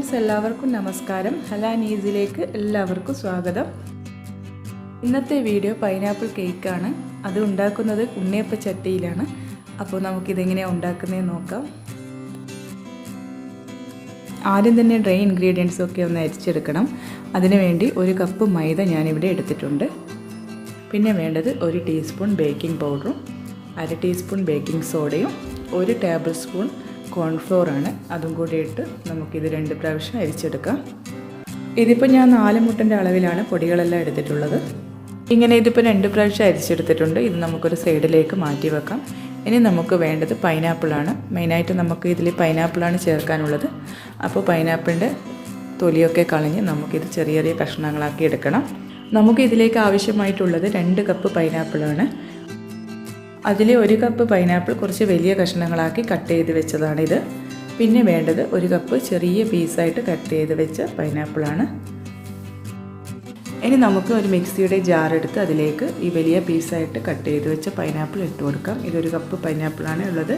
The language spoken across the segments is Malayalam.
ഫ്രണ്ട്സ്, എല്ലാവർക്കും നമസ്കാരം. ഹലാ നീസിലേക്ക് എല്ലാവർക്കും സ്വാഗതം. ഇന്നത്തെ വീഡിയോ പൈനാപ്പിൾ കേക്കാണ്. അത് ഉണ്ടാക്കുന്നത് ഉണ്ണിയപ്പ ചട്ടിയിലാണ്. അപ്പോൾ നമുക്കിതെങ്ങനെയാണ് ഉണ്ടാക്കുന്നതെന്ന് നോക്കാം. ആദ്യം തന്നെ ഡ്രൈ ഇൻഗ്രീഡിയൻസ് ഒക്കെ ഒന്ന് അരിച്ചെടുക്കണം. അതിനുവേണ്ടി 1 കപ്പ് മൈദ ഞാനിവിടെ എടുത്തിട്ടുണ്ട്. പിന്നെ വേണ്ടത് 1 ടീസ്പൂൺ ബേക്കിംഗ് പൗഡറും 1/2 ടീസ്പൂൺ ബേക്കിംഗ് സോഡയും 1 ടേബിൾ സ്പൂൺ കോൺഫ്ലോർ ആണ്. അതും കൂടി ഇട്ട് നമുക്കിത് 2 പ്രാവശ്യം അരിച്ചെടുക്കാം. ഇതിപ്പോൾ ഞാൻ 4 മുട്ടൻ്റെ അളവിലാണ് പൊടികളെല്ലാം എടുത്തിട്ടുള്ളത്. ഇങ്ങനെ ഇതിപ്പോൾ 2 പ്രാവശ്യം അരിച്ചെടുത്തിട്ടുണ്ട്. ഇത് നമുക്കൊരു സൈഡിലേക്ക് മാറ്റി വെക്കാം. ഇനി നമുക്ക് വേണ്ടത് പൈനാപ്പിളാണ്. മെയിനായിട്ട് നമുക്ക് ഇതിൽ പൈനാപ്പിളാണ് ചേർക്കാനുള്ളത്. അപ്പോൾ പൈനാപ്പിളിൻ്റെ തൊലിയൊക്കെ കളഞ്ഞ് നമുക്കിത് ചെറിയ ചെറിയ കഷ്ണങ്ങളാക്കി എടുക്കണം. നമുക്ക് ഇതിലേക്ക് ആവശ്യമായിട്ടുള്ളത് 2 കപ്പ് പൈനാപ്പിളാണ്. അതിൽ 1 കപ്പ് പൈനാപ്പിൾ കുറച്ച് വലിയ കഷ്ണങ്ങളാക്കി കട്ട് ചെയ്ത് വെച്ചതാണിത്. പിന്നെ വേണ്ടത് 1 കപ്പ് ചെറിയ പീസായിട്ട് കട്ട് ചെയ്ത് വെച്ച പൈനാപ്പിളാണ്. ഇനി നമുക്ക് ഒരു മിക്സിയുടെ ജാർ എടുത്ത് അതിലേക്ക് ഈ വലിയ പീസായിട്ട് കട്ട് ചെയ്ത് വെച്ച പൈനാപ്പിൾ ഇട്ട് കൊടുക്കാം. ഇതൊരു കപ്പ് പൈനാപ്പിളാണ് ഉള്ളത്.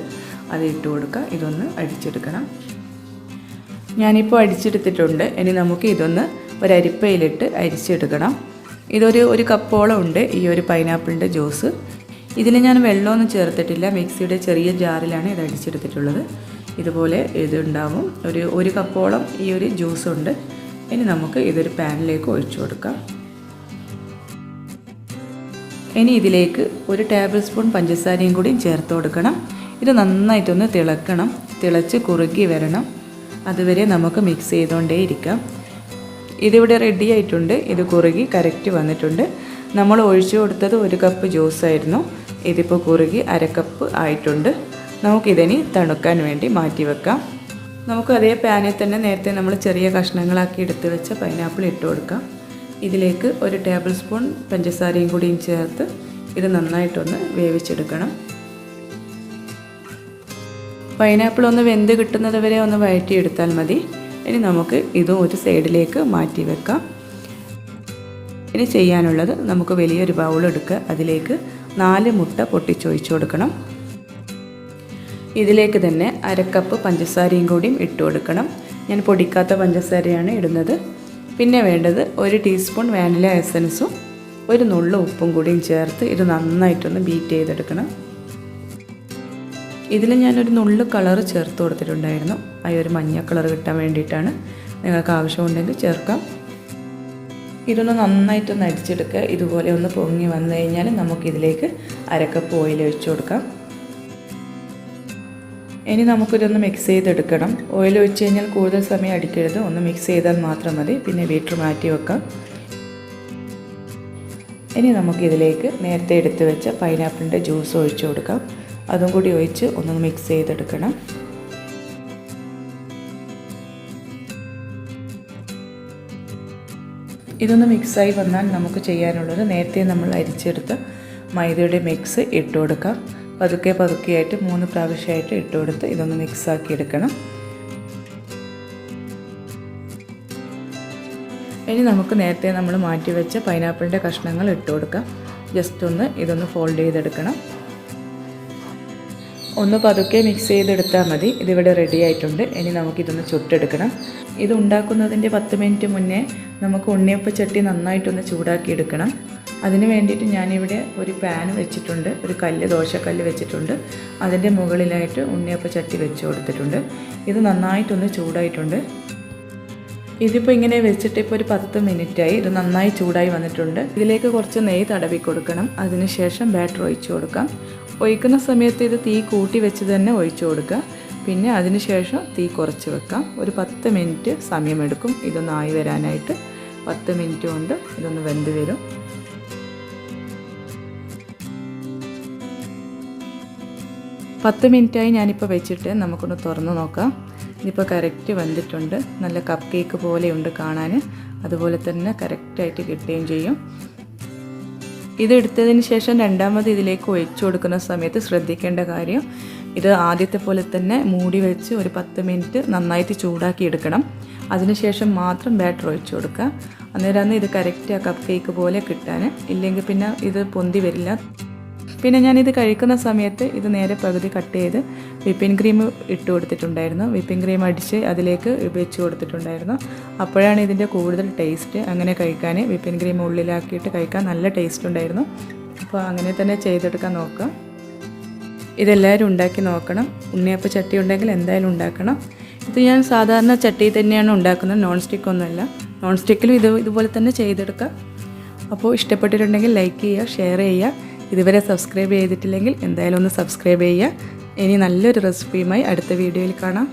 അത് ഇട്ട് കൊടുക്കാം. ഇതൊന്ന് അടിച്ചെടുക്കണം. ഞാനിപ്പോൾ അടിച്ചെടുത്തിട്ടുണ്ട്. ഇനി നമുക്ക് ഇതൊന്ന് ഒരു അരിപ്പയിലിട്ട് അരിച്ചെടുക്കണം. ഒരു കപ്പോളം ഉണ്ട് ഈ ഒരു പൈനാപ്പിളിൻ്റെ ജ്യൂസ്. ഇതിൽ ഞാൻ വെള്ളമൊന്നും ചേർത്തിട്ടില്ല. മിക്സിയുടെ ചെറിയ ജാറിലാണ് ഇത് അടിച്ചെടുത്തിട്ടുള്ളത്. ഇതുപോലെ ഇതുണ്ടാവും. ഒരു കപ്പോളം ഈ ഒരു ജ്യൂസ് ഉണ്ട്. ഇനി നമുക്ക് ഇതൊരു പാനിലേക്ക് ഒഴിച്ചു കൊടുക്കാം. ഇനി ഇതിലേക്ക് 1 ടേബിൾ സ്പൂൺ പഞ്ചസാരയും കൂടി ചേർത്ത് കൊടുക്കണം. ഇത് നന്നായിട്ടൊന്ന് തിളക്കണം. തിളച്ച് കുറുകി വരണം. അതുവരെ നമുക്ക് മിക്സ് ചെയ്തുകൊണ്ടേ ഇരിക്കാം. ഇതിവിടെ റെഡി ആയിട്ടുണ്ട്. ഇത് കുറുകി കറക്റ്റ് വന്നിട്ടുണ്ട്. നമ്മൾ ഒഴിച്ചു കൊടുത്തത് 1 കപ്പ് ജ്യൂസായിരുന്നു. ഇതിപ്പോൾ കുറുകി 1/2 കപ്പ് ആയിട്ടുണ്ട്. നമുക്കിതിനി തണുക്കാൻ വേണ്ടി മാറ്റി വെക്കാം. നമുക്ക് അതേ പാനിൽ തന്നെ നേരത്തെ നമ്മൾ ചെറിയ കഷ്ണങ്ങളാക്കി എടുത്ത് വെച്ച പൈനാപ്പിൾ ഇട്ട് കൊടുക്കാം. ഇതിലേക്ക് 1 ടേബിൾ സ്പൂൺ പഞ്ചസാരയും കൂടിയും ചേർത്ത് ഇത് നന്നായിട്ടൊന്ന് വേവിച്ചെടുക്കണം. പൈനാപ്പിൾ ഒന്ന് വെന്ത് കിട്ടുന്നത് വരെ ഒന്ന് വഴറ്റിയെടുത്താൽ മതി. ഇനി നമുക്ക് ഇതും ഒരു സൈഡിലേക്ക് മാറ്റി വെക്കാം. ഇനി ചെയ്യാനുള്ളത് നമുക്ക് വലിയൊരു ബൗൾ എടുക്കുക. അതിലേക്ക് 4 മുട്ട പൊട്ടിച്ചൊഴിച്ചു കൊടുക്കണം. ഇതിലേക്ക് തന്നെ 1/2 കപ്പ് പഞ്ചസാരയും കൂടിയും ഇട്ട് കൊടുക്കണം. ഞാൻ പൊടിക്കാത്ത പഞ്ചസാരയാണ് ഇടുന്നത്. പിന്നെ വേണ്ടത് 1 ടീസ്പൂൺ വാനില എസൻസും 1 നുള്ളു ഉപ്പും കൂടിയും ചേർത്ത് ഇത് നന്നായിട്ടൊന്ന് ബീറ്റ് ചെയ്തെടുക്കണം. ഇതിൽ ഞാനൊരു നുള്ളു കളർ ചേർത്ത് കൊടുത്തിട്ടുണ്ടായിരുന്നു. ഒരു മഞ്ഞ കളർ കിട്ടാൻ വേണ്ടിയിട്ടാണ്. നിങ്ങൾക്ക് ആവശ്യമുണ്ടെങ്കിൽ ചേർക്കാം. ഇതൊന്ന് നന്നായിട്ടൊന്ന് അരിച്ചെടുക്കുക. ഇതുപോലെ ഒന്ന് പൊങ്ങി വന്നു കഴിഞ്ഞാൽ നമുക്കിതിലേക്ക് 1/2 കപ്പ് ഓയിൽ ഒഴിച്ചു കൊടുക്കാം. ഇനി നമുക്കിതൊന്ന് മിക്സ് ചെയ്തെടുക്കണം. ഓയിൽ ഒഴിച്ച് കഴിഞ്ഞാൽ കൂടുതൽ സമയം അടിക്കരുത്. ഒന്ന് മിക്സ് ചെയ്താൽ മാത്രം മതി. പിന്നെ ബീറ്റർ മാറ്റി വെക്കാം. ഇനി നമുക്കിതിലേക്ക് നേരത്തെ എടുത്ത് വെച്ച പൈനാപ്പിളിൻ്റെ ജ്യൂസ് ഒഴിച്ചു കൊടുക്കാം. അതും കൂടി ഒഴിച്ച് ഒന്ന് മിക്സ് ചെയ്തെടുക്കണം. ഇതൊന്ന് മിക്സായി വന്നാൽ നമുക്ക് ചെയ്യാനുള്ളത് നേരത്തെ നമ്മൾ അരിച്ചെടുത്ത മൈദയുടെ മിക്സ് ഇട്ട് കൊടുക്കാം. പതുക്കെയായിട്ട് 3 പ്രാവശ്യമായിട്ട് ഇട്ട് കൊടുത്ത് ഇതൊന്ന് മിക്സാക്കി എടുക്കണം. ഇനി നമുക്ക് നേരത്തെ നമ്മൾ മാറ്റി വെച്ച പൈനാപ്പിളിൻ്റെ കഷ്ണങ്ങൾ ഇട്ട് കൊടുക്കാം. ജസ്റ്റ് ഇതൊന്ന് ഫോൾഡ് ചെയ്തെടുക്കണം. ഒന്ന് പതുക്കെ മിക്സ് ചെയ്തെടുത്താൽ മതി. ഇതിവിടെ റെഡി ആയിട്ടുണ്ട്. ഇനി നമുക്കിതൊന്ന് ചുട്ടെടുക്കണം. ഇത് ഉണ്ടാക്കുന്നതിൻ്റെ 10 മിനിറ്റ് മുന്നേ നമുക്ക് ഉണ്ണിയപ്പ ചട്ടി നന്നായിട്ടൊന്ന് ചൂടാക്കി എടുക്കണം. അതിന് വേണ്ടിയിട്ട് ഞാനിവിടെ ഒരു പാൻ വെച്ചിട്ടുണ്ട്. ഒരു ദോശക്കല്ല് വെച്ചിട്ടുണ്ട്. അതിൻ്റെ മുകളിലായിട്ട് ഉണ്ണിയപ്പ ചട്ടി വെച്ച് കൊടുത്തിട്ടുണ്ട്. ഇത് നന്നായിട്ടൊന്ന് ചൂടായിട്ടുണ്ട്. ഇതിപ്പോൾ ഇങ്ങനെ വെച്ചിട്ട് ഇപ്പോൾ ഒരു 10 മിനിറ്റായി. ഇത് നന്നായി ചൂടായി വന്നിട്ടുണ്ട്. ഇതിലേക്ക് കുറച്ച് നെയ്യ് തടവി കൊടുക്കണം. അതിനുശേഷം ബാറ്റർ ഒഴിച്ചു കൊടുക്കാം. ഒഴിക്കുന്ന സമയത്ത് ഇത് തീ കൂട്ടി വെച്ച് തന്നെ ഒഴിച്ചു കൊടുക്കുക. പിന്നെ അതിനുശേഷം തീ കുറച്ച് വെക്കാം. ഒരു 10 മിനിറ്റ് സമയമെടുക്കും ഇതൊന്ന് ആയി വരാനായിട്ട്. 10 മിനിറ്റ് കൊണ്ട് ഇതൊന്ന് വെന്ത് വരും. പത്ത് മിനിറ്റായി ഞാനിപ്പോൾ വെച്ചിട്ട് നമുക്കൊന്ന് തുറന്ന് നോക്കാം. ഇതിപ്പോൾ കറക്റ്റ് വെന്തിട്ടുണ്ട്. നല്ല കപ്പ് കേക്ക് പോലെയുണ്ട് കാണാൻ. അതുപോലെ തന്നെ കറക്റ്റായിട്ട് കിട്ടുകയും ചെയ്യും. ഇതെടുത്തതിന് ശേഷം രണ്ടാമത് ഇതിലേക്ക് ഒഴിച്ചു കൊടുക്കുന്ന സമയത്ത് ശ്രദ്ധിക്കേണ്ട കാര്യം, ഇത് ആദ്യത്തെ പോലെ തന്നെ മൂടി വെച്ച് ഒരു 10 മിനിറ്റ് നന്നായിട്ട് ചൂടാക്കി എടുക്കണം. അതിനുശേഷം മാത്രം ബാറ്റർ ഒഴിച്ചു കൊടുക്കുക. അന്നേരമാണ് ഇത് കറക്റ്റ് ആ കപ്പ് കേക്ക് പോലെ കിട്ടാൻ. ഇല്ലെങ്കിൽ പിന്നെ ഇത് പൊന്തി വരില്ല. പിന്നെ ഞാനിത് കഴിക്കുന്ന സമയത്ത് ഇത് നേരെ പകുതി കട്ട് ചെയ്ത് വിപ്പിംഗ് ക്രീം ഇട്ട് കൊടുത്തിട്ടുണ്ടായിരുന്നു. വിപ്പിംഗ് ക്രീം അടിച്ച് അതിലേക്ക് വെച്ച് കൊടുത്തിട്ടുണ്ടായിരുന്നു. അപ്പോഴാണ് ഇതിൻ്റെ കൂടുതൽ ടേസ്റ്റ്. അങ്ങനെ കഴിക്കാൻ വിപ്പിംഗ് ക്രീം ഉള്ളിലാക്കിയിട്ട് കഴിക്കാൻ നല്ല ടേസ്റ്റ് ഉണ്ടായിരുന്നു. അപ്പോൾ അങ്ങനെ തന്നെ ചെയ്തെടുക്കാൻ നോക്കാം. ഇതെല്ലാവരും ഉണ്ടാക്കി നോക്കണം. ഉണ്ണിയപ്പ ചട്ടി ഉണ്ടെങ്കിൽ എന്തായാലും ഉണ്ടാക്കണം. ഇത് ഞാൻ സാധാരണ ചട്ടി തന്നെയാണ് ഉണ്ടാക്കുന്നത്, നോൺ സ്റ്റിക്ക് ഒന്നുമല്ല. നോൺ സ്റ്റിക്കിലും ഇതുപോലെ തന്നെ ചെയ്തെടുക്കാം. അപ്പോൾ ഇഷ്ടപ്പെട്ടിട്ടുണ്ടെങ്കിൽ ലൈക്ക് ചെയ്യുക, ഷെയർ ചെയ്യുക. ഇതുവരെ സബ്സ്ക്രൈബ് ചെയ്തിട്ടില്ലെങ്കിൽ എന്തായാലും ഒന്ന് സബ്സ്ക്രൈബ് ചെയ്യുക. ഇനി നല്ലൊരു റെസിപ്പിയുമായി അടുത്ത വീഡിയോയിൽ കാണാം.